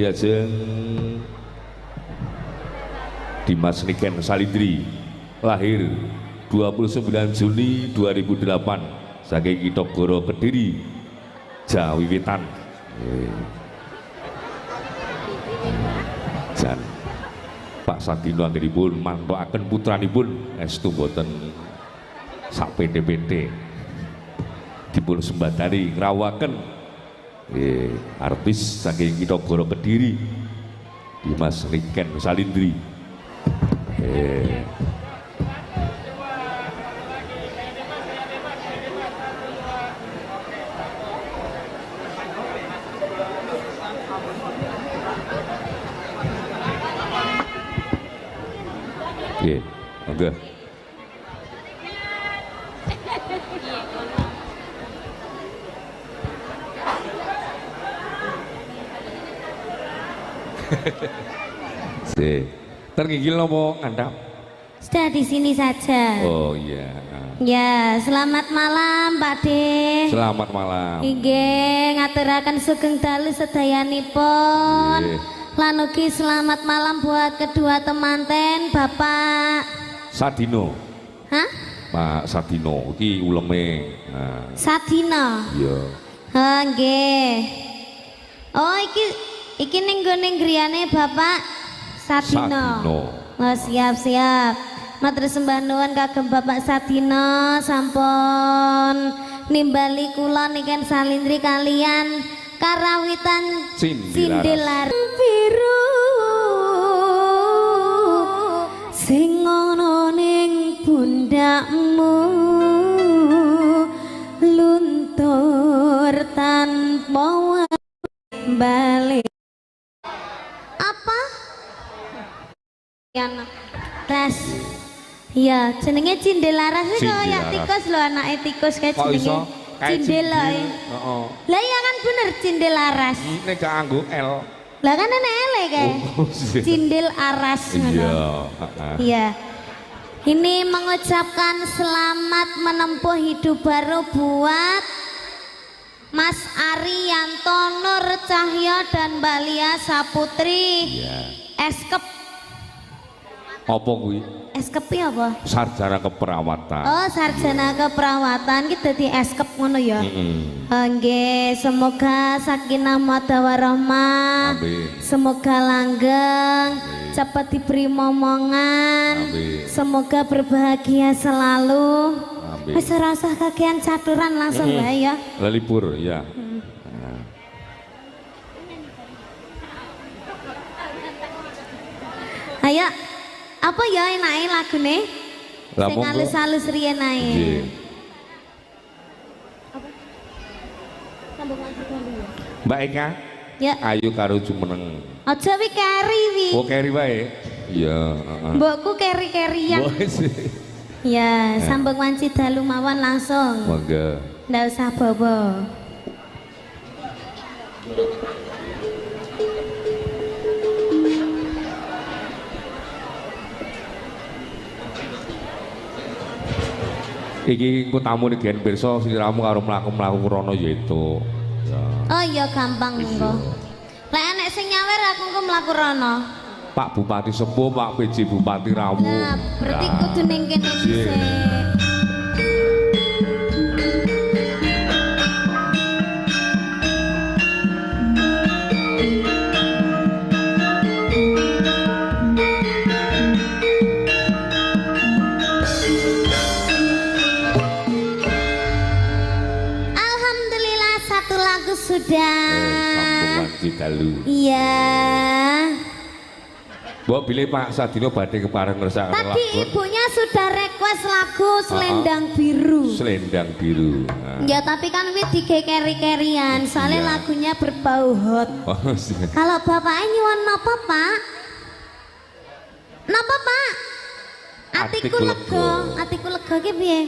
Diajeng Dimas Niken Salindri, lahir 29 Juni 2008 saking Kitogoro Kediri, Jawiwitan. Jan Pak Sadino anggenipun mantokaken putranipun estu boten sak pente-pente dipun sembadani ngrawakaken artis saking Kitogoro Kediri Dimas Niken Salindri. Monggo. Tergigil nopo ngandap? Sudah di sini saja. Oh iya. Ya, selamat malam Pak De. Selamat malam. Inggih ngaturaken sugeng dalu sedayanipun. Lan ugi selamat malam buat kedua temanten Bapak Sadino. Hah? Pak Sadino iki uleme. Nah. Sadino. Iya. Ha nggih. Oh iki ning nggone griyane Bapak Sadino. Oh siap. Matur sembah nuwun kagem Bapak Sadino sampun nimbali kula Niken Salindri kalian karawitan Cindelar biru sing ana ning pundakmu luntur tanpa balik. Apa? Yana ras. Ya, jenenge Cindelaras iki kaya tikus lho, anake tikus kayak jenenge. Cindela. Heeh. Lah iya kan bener Cindelaras. Nek gak anggo L. Lah kan ana L kae. Cindel Aras ngono. Iya. Ini mengucapkan selamat menempuh hidup baru buat Mas Ariyanto Nur Cahyo dan Mbak Lia Saputri. Iya. Eskep. Apa kuwi? Eskep apa? Sarjana keperawatan. Oh, sarjana keperawatan kita di eskep ngono ya. Nggih, semoga sakinah mawaddah warahmah. Amin. Semoga langgeng, cepat diberi momongan. Amin. Semoga berbahagia selalu. Amin. Wis ora usah kakean caturan langsung wae ya. Libur ya. Ayo, apa ya enake lagune? Sing halus-halus riyen ae. Mbak Eka. Ya. Ayu karo jumeneng. Aja wi keri wi. Oh keri wae. Iya, Mbokku keri-kerian. Ya, sambung wanci dalu mawon langsung. Monggo. Ndak usah bobo. Iki ku tamu ning Gen Pirsa sliramu karo mlaku-mlaku rono ya itu. Ya. Oh iya gampang engko. Lek enek sing nyawer aku engko mlaku rono. Pak Bupati Sepuh, Pak PJ Bupati Rawu. Nah, berarti kudu ning kene dhisik. Alhamdulillah satu lagu sudah. Sambungan Cidalu. Iya. Mbok pilih Pak Sadino badhe kepareng ngersakaken lagu. Tadi ibunya sudah request lagu Selendang Biru. Selendang Biru. Nah. Ya tapi kan wit dikeri-kerian, soalnya lagunya berbau hot. Oh, kalau bapaknya nyuwun napa Pak? Napa Pak? Atiku lega ki piye?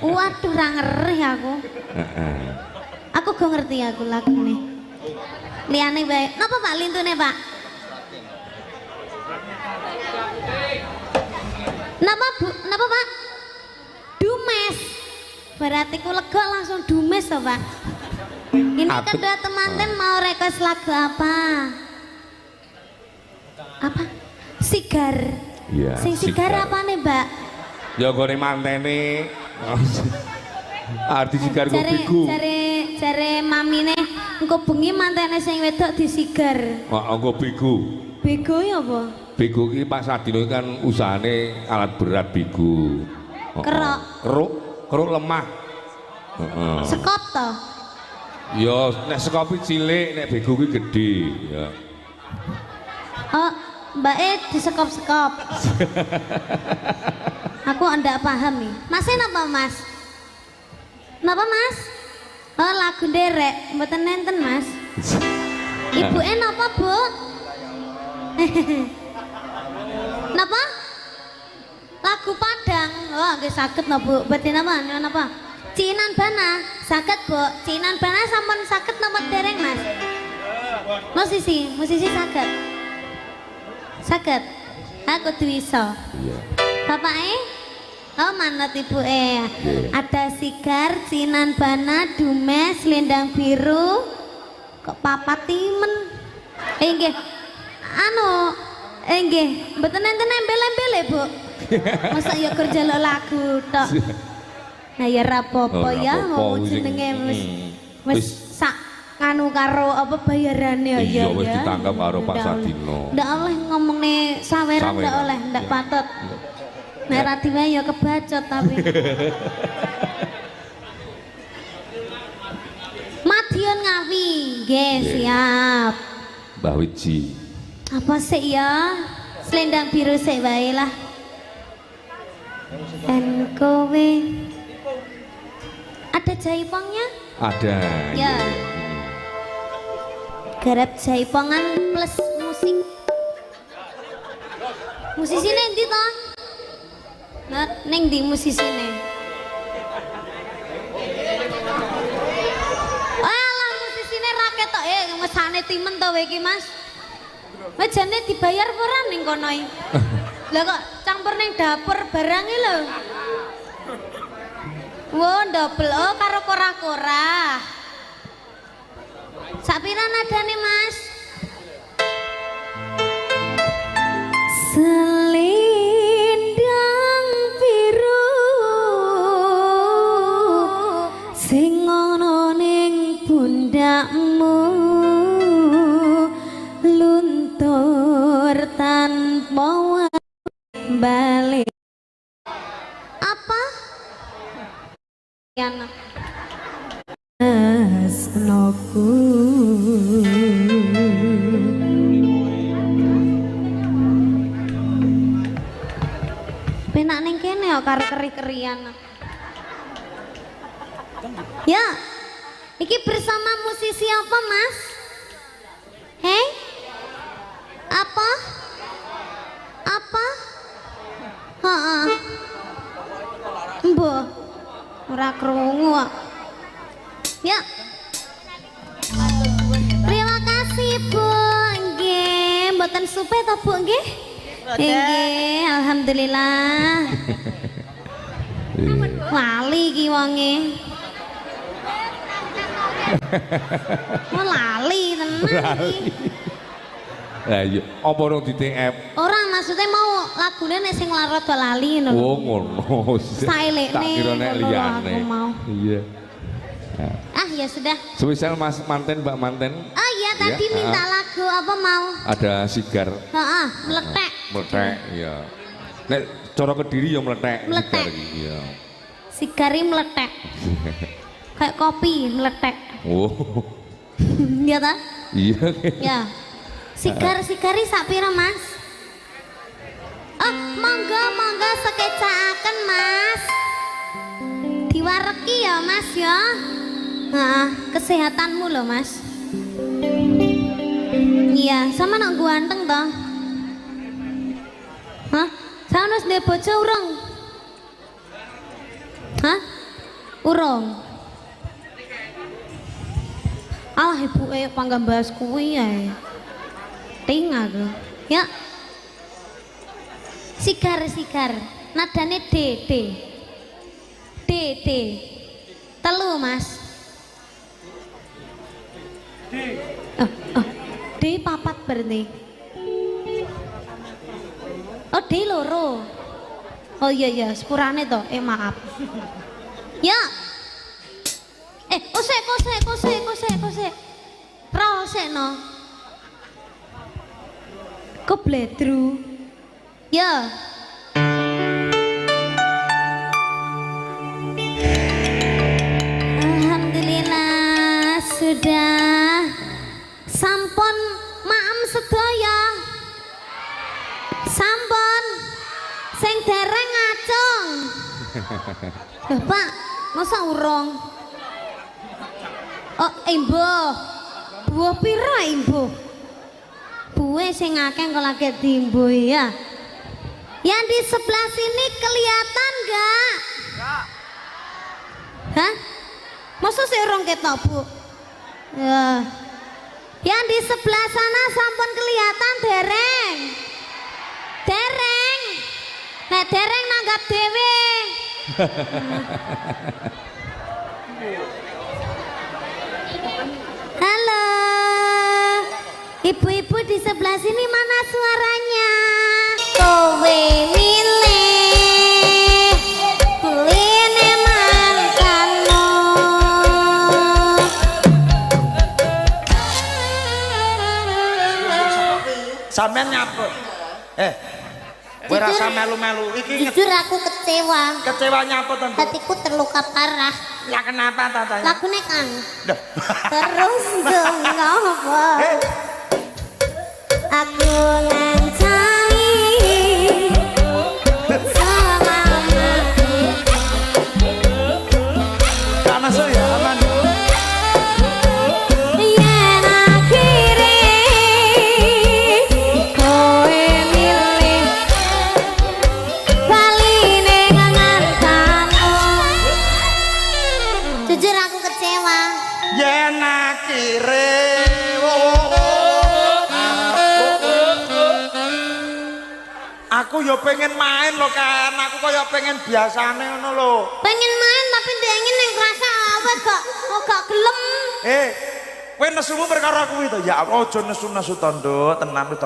Waduh ra ngerih aku. Aku gak ngerti aku lagune. Liane bae. Napa Pak lintune Pak? Napa Bu? Napa Pak? Dumes. Berarti ku lega langsung dumes toh Pak. Ini kedua temanten mau request lagu apa? Apa? Sigar. Iya. Sing sigar apa nih, Mbak? Ya gone mantene. Arti sigar go bigu. Jare mamine engko bengi mantene sing wedok disigar. Heeh, go bigu. Bego ya apa? Bigu iki Pak Sadino kan usahane alat berat bigu. Kerok. Keruk lemah. Heeh. Sekop to? Ya nek sekopi cilik, nek bigu ki gedhe, ya. Oh, Mbak disekop-sekop. Aku ndak paham nih. Masnya napa, Mas? Napa, Mas? Oh, lagu derek, mboten nenten, Mas. Ibu napa, Bu? Napa? Lagu Padang. Oh, nggih saged napa, Bu? Berarti napa? Napa? Cinan Bana. Saged, Bu. Cinan Bana sampun saged napa dereng, Mas? Musisi saged. Saged. Aku kudu iso. Iya. Bapake? Oh, manut ibuke. Ada sigar, cinan bana, dumes, selendang biru. Kok papat timen. Nggih. Nggih, mboten enten embel-embele, Bu. Masa ya kerja lo lagu tok. Nah ya rapopo ya, mau jenenge wis sak nganu karo apa bayarane ya. Iya wis ditangkap karo Pak Sadino. Ndak oleh ngomongne saweran ndak oleh, ndak patut. Nek ra diwe ya kebacot tapi. Madiun Ngawi, nggih siap. Mbah Wiji. Apa sih ya? Selendang biru sik wae lah. Dan kowe ada jaipongnya? Ada. Ya. Garap jaipongan plus musik. Musisine endi to? Nah, neng di musisine. Alah musisine raket tok mesane timen to kowe iki, Mas. Wes jane dibayar ora ning kono iki? Lah kok campur ning dapur barang iki lho. Wo ndobel karo kora-kora. Sapira nadane, Mas? Selendang biru sing ana ning pundakmu luntur tanpa balik. Apa? Yana. Asnoku penak ning kene ya karo keri-kerian. Ya. Iki bersama musisi apa, Mas? Hei? Apa? Apa? Heeh. Mbah. Ora krungu kok. Ya. Terima kasih, Bu. Nggih, mboten supe to, Bu, nggih? Nggih, alhamdulillah. Lali iki wonge. Lali tenan iki. Lah iya, apa ora di TF? Ora, maksudnya mau lagune nek sing rada lali ngono. Oh, ngono. Style Tak kira nek liyane. Iya. Ah, ya sudah. Spesial Mas Manten, Mbak Manten. Oh iya, tadi Ya, minta lagu apa mau? Ada sigar. Heeh, meletek. Meletek, iya. Nek cara Kediri ya meletek. Meletek. Sigar iki, iya. Sigari meletek. Kayak kopi meletek. Oh. Iya ta? Iya. Ya. Sigari sak pira, Mas? Oh, monggo sekecaaken, Mas. Diwareki ya, Mas ya. Heeh, kesehatanmu loh, Mas. Iya, sama nak ganteng toh. Hah? Sama wis ndek bojo urung? Hah? Urung. Alah ibuke pangga bahas kuwi ae. Ting aku. Ya. Sigar. Nadane D. Telu, Mas. D papat berarti. Oh D loro. Oh iya sepurane to. Maaf. Ya. Kose. Raosekno. Kebledru. Ya. Alhamdulillah sudah sampun maem sedaya. Sampun sing dereng ngacung. Loh Pak, masa urung? Oh, Imbuh. Buah pira Imbuh? Buah sing akeh kok lagi diimbuh ya. Yang di sebelah sini kelihatan enggak? Enggak. Hah? Masa sih urung ketok, Bu? Ya. Yang di sebelah sana sampun kelihatan dereng. Dereng. Nek dereng nanggap dhewe. Halo. Ibu-ibu di sebelah sini mana suaranya? Kowe milih kuline mantanmu. Sampeyan nyapa? Kowe rasa melu-melu iki. Jujur aku kecewa. Kecewa nyapa to? Hatiku terluka parah. Ya kenapa ta? Lagune kan. Terus dong ngopo? Aku ngancani sama mamaku. Panas ya, aman. Yen akhire kowe milih baline ngantanmu. Jujur aku kecewa. Yen akhire aku yo pengen main lho kan, aku kaya pengen biasane ngono lho. Pengen main tapi dingin ning rasa awet gak gelem. Kowe nesumu perkara kuwi to? Ya aja nesu-nesu to, Nduk, tenan to.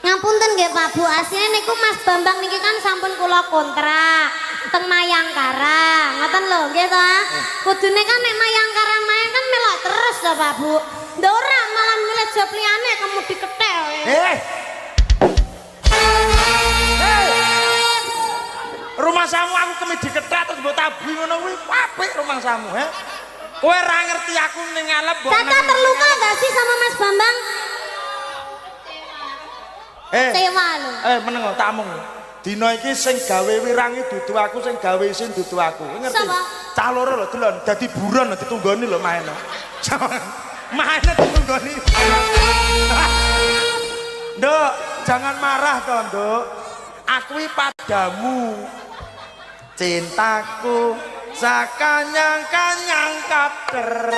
Ngapunten nggih Pak Bu, asline niku Mas Bambang niki kan sampun kula kontrak teng Mayangkara. Ngoten lho nggih to. Kudune kan nek Mayangkara main kan melok terus to Pak Bu. Ndak ora malah milih job liyane kemudi ketel. Rumah samu aku kemedi ketat terus mbok tabuhi ngono kuwi apik rumah samu, Kowe ora ngerti aku ning ngalep mbok. Tata terluka gak sih sama Mas Bambang? Sewa lho. Meneng tak mung. Dina iki sing gawe wirangi dudu aku, sing gawe isin dudu aku. Ngerti? Cah loro lho delon dadi buron ditunggoni lho maene. Maene ditunggoni. Nduk, jangan marah to, Nduk. Aku iki padamu. Cintaku sakanyang-kanyang kader.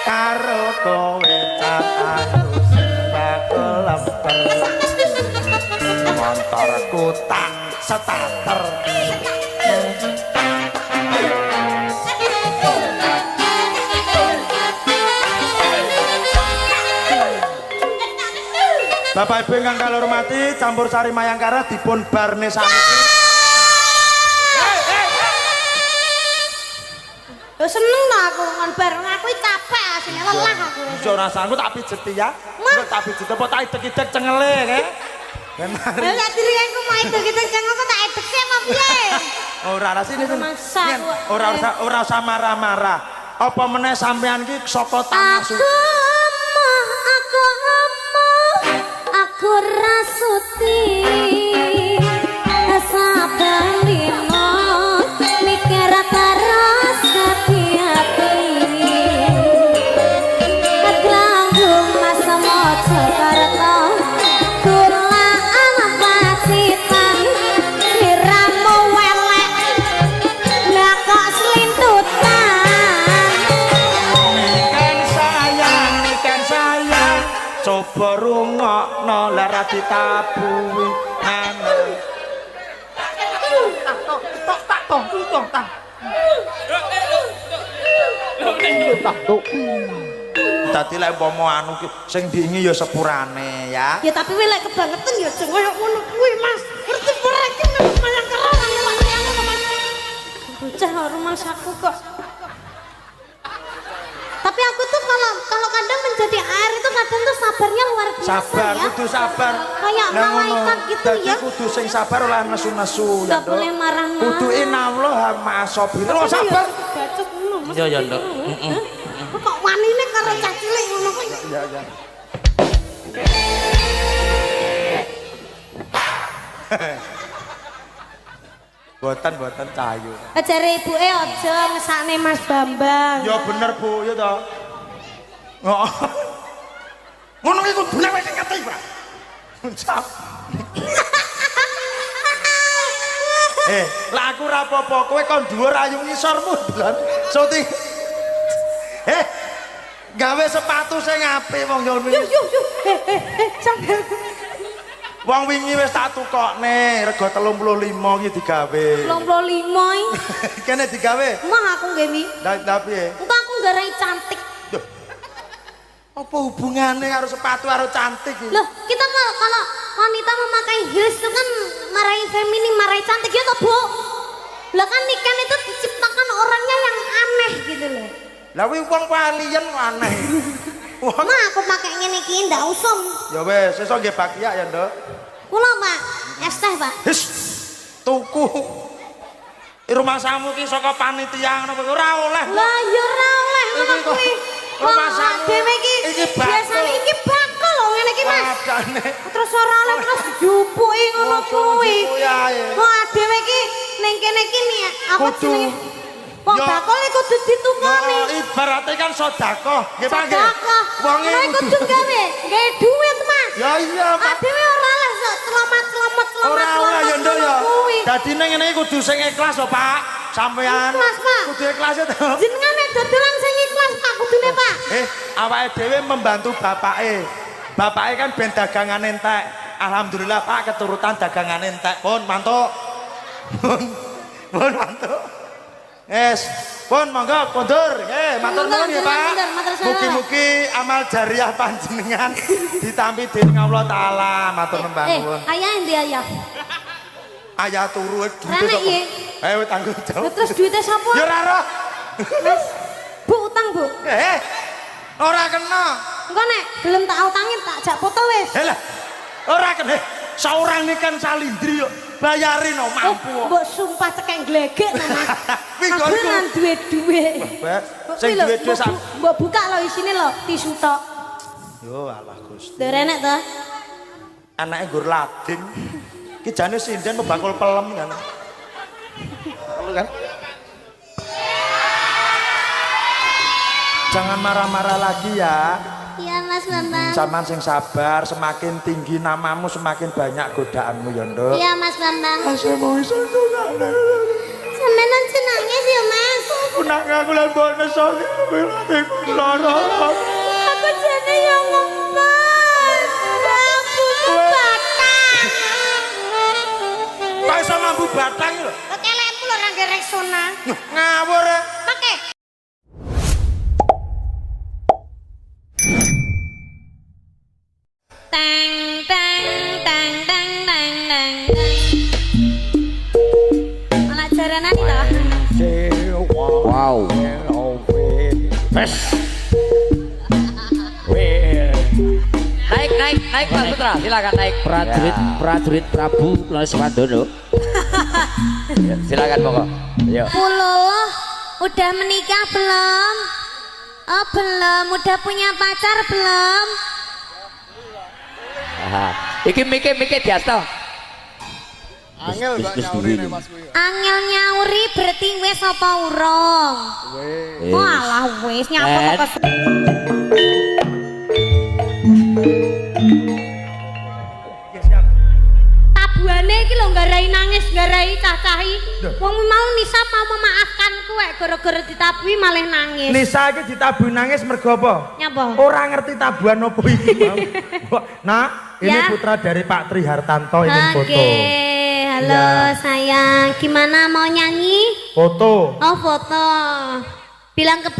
Karo kowe aku aku lemper. Montorku tak starter. Bapak Ibu ingkang kula hormati, campur sari Mayangkara dipun barne saniki. Lho seneng to aku ngon bareng aku capek asine lelah aku. Iso rasaku tak pijeti ya. Tak pijeti apa tak idek-idek cengele nggih. Lha sak diriku mau idek-idek cengel kok tak idek apa piye? Ora rasine ora usah marah-marah. Apa meneh sampean ki saka tanah suci. Aku rasuti saben dina mikir terus hati-hati Aglanggung mas mojo karto kulaan pasitan siramu welek lah kok selintutan ikan sayang coba rungokno lara ditabuhi tuh. Dadi lek umpama anu sing diingi ya sepurane ya. Ya tapi lek kebangetan ya aja koyo ngono kuwi Mas. Ngerti ora iki mayang karo mayang Mas. Bocah rumah aku kok. Tapi aku tuh kalau kadang menjadi air itu kadang tuh sabarnya luar biasa Sabar, ya. kudu sabar. Kayak malaikat gitu dadi ya. kudu sing sabar ora nesu-nesu ya, Gak boleh marah-marah. Kudu inallah ma'asabir. Lo sabar. Bacot ngono Mas. Iya ya, Nduk. Kok wanine karo cah cilik ngono kok. Iya, iya. Boten cahayu. Ajare ibuke aja ngesakne Mas Bambang. Ya bener Bu, ya toh. Oh. Ngono iki kudu nek sing ngerti, Pak. Ucap. Lah aku ora apa-apa, kowe kon dhuwur ayu ngisormu dolan. Syuting. Gawe sepatu sing apik wong yo. Yo. Sampeyan. Wong wingi wis tak tukokne, rega 35 iki digawe. 35 iki. Kene digawe. Mah aku nggih wi. Lah piye? Engko aku garai cantik. Apa hubungannya karo sepatu karo cantik iki? Loh, kita kalau wanita memakai heels itu kan marahi feminim, marahi cantik ya toh, Bu? Lah kan ikan itu diciptakan orangnya yang aneh gitu loh. Lah kuwi wong alien aneh. Mah aku pakai ngene iki ndak usum. Ya wis, sesuk nggih bakia ya, Nduk. Kula, Pak. Es teh, Pak. His. Tuku. Rumah samu ki saka panitia ngono ora oleh. Lah ya ora oleh ngono kuwi. Rumah samu. Dhewe iki biasane iki bakal lho ngene iki, Mas. Terus ora oleh terus dijupuki ngono kuwi. Kok dhewe iki ning kene iki nih apa jenenge? Wong bakal iku kudu ditukoni. Ibaratnya kan sedekah, nggih Pak nggih. Wong iki kudu gawe duit, Mas. Ya iya, Pak. Dhewe ora oleh sok selamat. Ora oleh ya, Nduk ya. Dadine ngene iki kudu sing ikhlas lho, Pak. Sampean Ikhlas, Pak. kudu ikhlas ya to. Jenengan nek dodolan sing ikhlas, Pak, kudune, Pak. Awake dhewe membantu bapake. Bapake kan ben dagangan entek. Alhamdulillah, Pak, keturutan dagangan entek. Pun mantuk. Pun mantuk. Pun monggo kondur. Matur nuwun ya, Pak. Mugi-mugi amal jariah panjenengan ditampi dening Allah taala. Matur nuwun. Ayah endi ayah? Ayah turu duit. Rene iki. Ayo tanggung jawab. Terus duitnya sapa? Ya ora roh. Mas, Bu utang, Bu. Ora kena. Engko nek gelem tak utangi tak jak foto wis. Lah, ora kena. Saurang iki kan salindri yo. Bayarin no mampu. Mbok sumpah cekek glegek to, Mas. Aku nang duwe duit. Sing duwe duit sak. Mbok buka lho isine lho, tisu tok. Yo alah Gusti. Derenek to. Anake nggur lading. Ki jane sinden bakul pelem kan. Perlu kan? Jangan marah-marah lagi ya. Iya Mas Bambang. Saman sing sabar, semakin tinggi namamu semakin banyak godaanmu ya, Nduk. Iya Mas Bambang. Asemu iso nangis. Sampeyan aja nangis ya, Mas. Aku aku lan mbok nesoni atiku lara. Aku jane yo ngempet. Aku batang. Kok iso mambu batang lho? Kelekmu lho nang Rexona. Ngawur. Pakai. Tang tang tang tang tang tang. Anak jaranan iki ta? Wow. Naik Mas Putra, silakan naik. Prajurit Prabu Laswandono. Silakan pokok. Ayo. Puluh udah menikah belum? Oh belum, udah punya pacar belum? Iki mikir diasto. Angel mbak nyauri nih mas kuwi. Angel nyauri berarti wes apa urung? Weh. Walah wes nyapa kok. Tabuane iki lho nggarai nangis, nggarai cacahi. Wong mau Nisa mau memaafkan kowe gara-gara ditabui malah nangis. Nisa iki ditabuhi nangis mergo apa? Nyapa? Ora ngerti tabuhan apa iki, Bang. Nah, ini Ya. putra dari Pak Tri Hartanto ingin foto. Oke, halo Ya. sayang. Gimana mau nyanyi? Foto. Oh foto. Bilang ke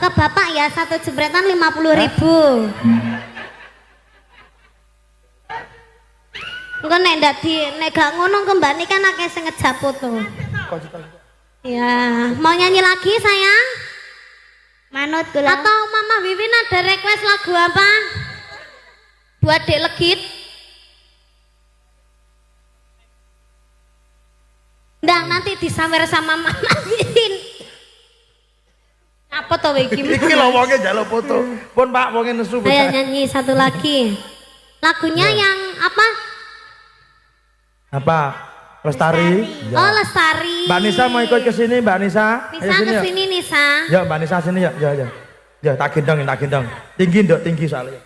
bapak ya satu jebretan 50.000. Engko nek gak ngono kembali kan akeh sing ngejap foto. Ya, mau nyanyi lagi sayang? Manut kula. Atau Mama Wiwin ada request lagu apa? Buat Dek Legit. Ndang nanti disawer sama Mama Wiwin. Apa to iki? Iki lho wonge njaluk foto. Pun Pak wonge nesu. Ayo nyanyi satu lagi. Lagunya yang apa? Apa? Lestari. Oh, Lestari. Mbak Nisa mau ikut ke sini, Mbak Nisa. Nisa ke sini Nisa. Ya, Mbak Nisa sini ya. Ya, tak gendong. Tinggi nduk, tinggi soalnya.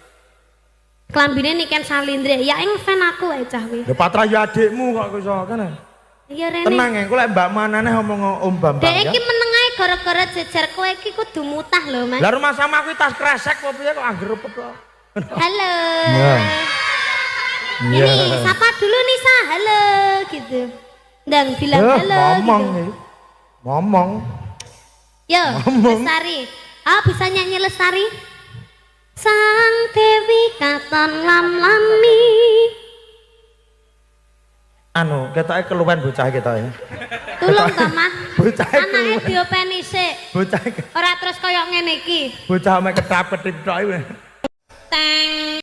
Klambine Niken Salindre. Ya ing fan aku wae cah kuwi. Ya Patra ya adikmu kok iso kan. Iya Rene. Tenang ya, kok lek Mbak Manane ngomong Om Bambang Dek ya. iki meneng ae gara-gara jejer kowe iki kudu mutah lho, Mas. Lah rumah sama aku tas kresek kok piye kok angger apa kok. Halo. Ya. Ini sapa dulu Nisa, halo gitu. Ndang bilang halo ngomong gitu. nih. Ngomong. Yo, Ngomong. Lestari. Ah, bisa nyanyi Lestari? Sang Dewi katon lam-lami. Anu, ketoke keluwen bocah kita ya. Tulung to, Mas. Bocah Anake keluwen. diopeni sik. Bocah Ora terus koyo ngene iki. bocah mek ketap-ketip tok. Teng